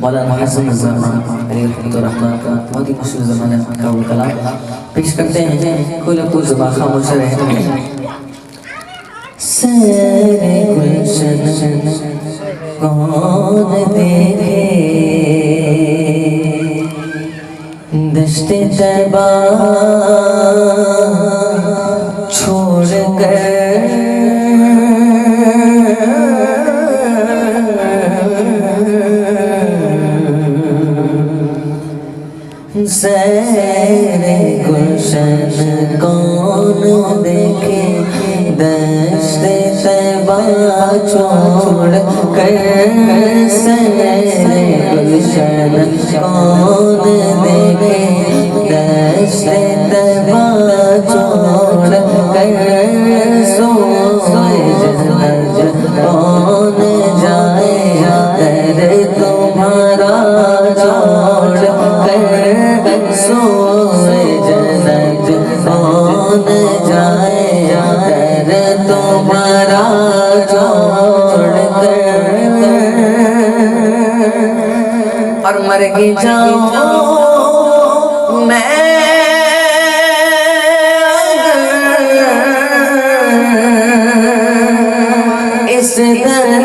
मौलाना हसन रहमान का बहुत ही मशहूर ज़माने का वो कलाम पेश करते हैं। कोई लोग तो ज़ुबान खामोश रहे। सैरे गुलशन कौन देखे दश्ते तैबा छोड़ कर सैरे गुलशन कौन देखे दश्ते तैबा छोड़ कर सैरे गुलशन कौन देखे दश्ते तैबा छोड़ कर सोए जन्नत कौन जाए दर तुम्हारा छोड़ कर सोए जन्नत कौन जाए दर तुम्हारा छोड़ कर और मर ही जाऊं मैं इस दर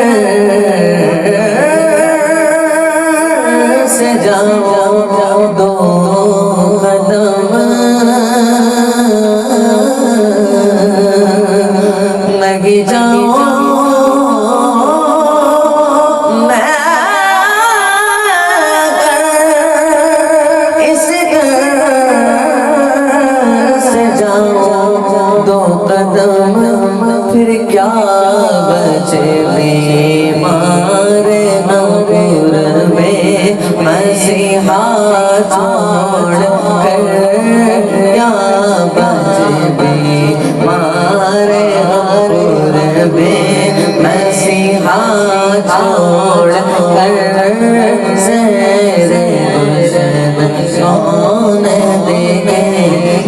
से जाऊं दो कदम लगी जाऊं मैं इस दर से जाऊं दो कदम फिर क्या बचे बीमार नूर में मसीहा छोड़ कर क्या बचे बीमार नूर में मसीहा छोड़ कर सैरे गुलशन कौन देखे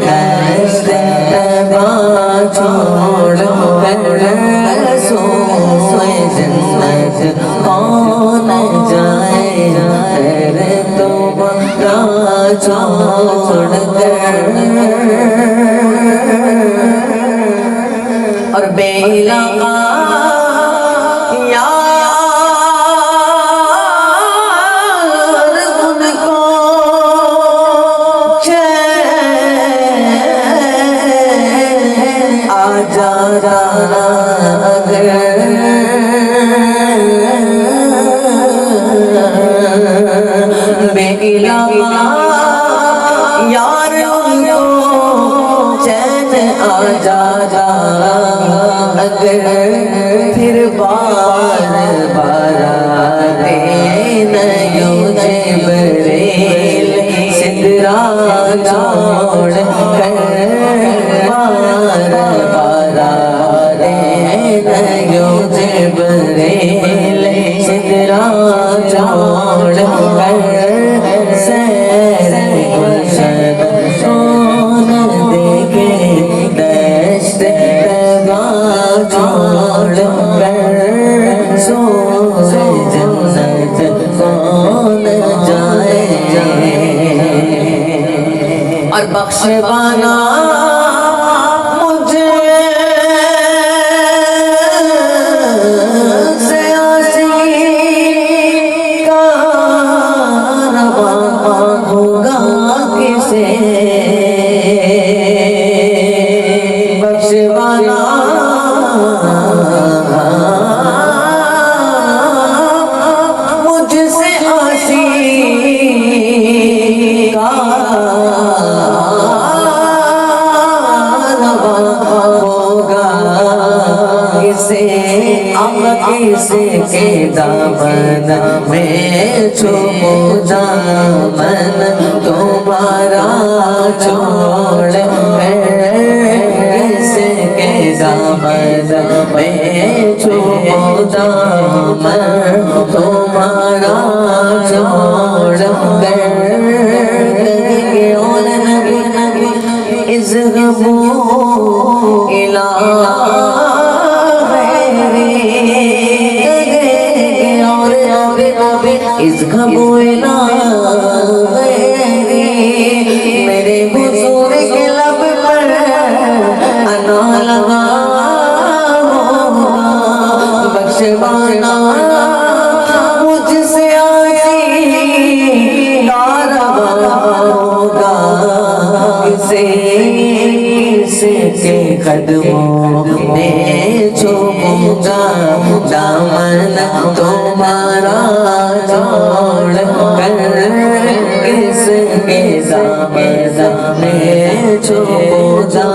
दश्ते तैबा छोड़ कर सोए जन्नत कौन जाए दर तुम्हारा छोड़ कर और बेलगा यार उनको चैन आ जा अगर बेलगा यार उनको चैन आ जा अगर फिर बार बार नयूं जिब्रील सिदरा छोड़ कर बार बार नयूं जिब्रील सिदरा छोड़ कर सैरे गुलशन कौन देखे दश्ते तैबा छोड़ कर सोए जन्नत कौन जाए और बख्शवाना मुझे से आसी का रवा होगा किसे बख्शवाना मुझसे आसी का होगा किसे किसे के दामन में चूमू दामन तुम्हारा छोड़ किसे के दामन में चूमू दामन तुम्हारा छोड़ इज़्हबू इला इज़्हबू कदमों में झूमूंगा दामन तुम्हारा छोड़ कर किसके दामन में झूमूंगा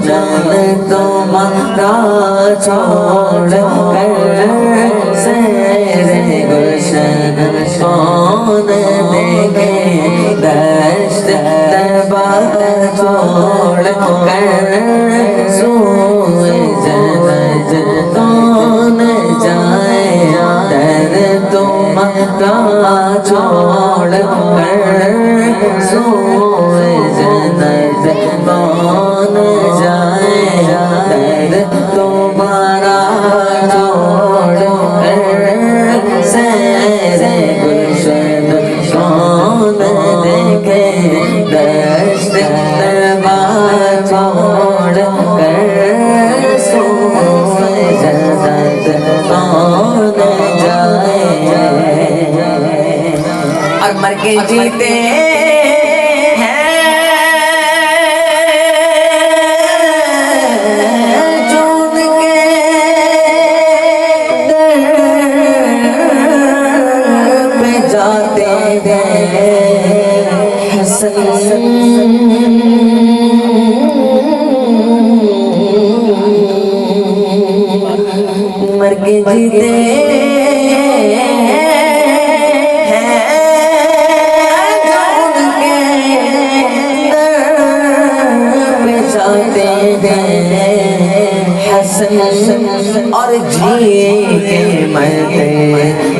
दामन तुम्हारा छोड़ कर सेरे गुलशन कौन देखे दश्त तैबा छोड़ कर सोए जन्नत कौन जाए दर तुम्हारा छोड़ कर सोए जन्नत कौन जाए दर तुम्हारा छोड़ कर सेरे गुलशन कौन देखे दश्त तैबा छोड़ कर सोए जन्नत कौन जाए। और मर के जीते मर के जीते हसन और जिए के मरते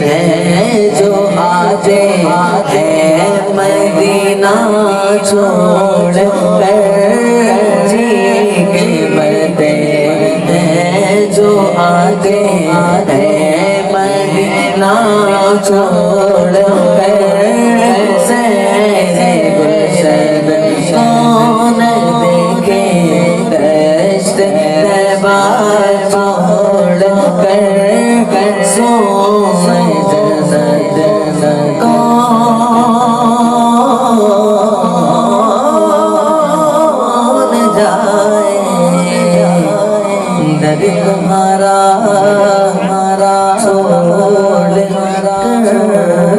हैं जो आजे है मदीना छोड़ कर जिए के मरते हैं जो आजे है मदीना छोड़ कर सेरे गुलशन कौन देखे दश्त तैबा छोड़ कर सोए जन्नत कौन जाए दर तुम्हारा छोड़ कर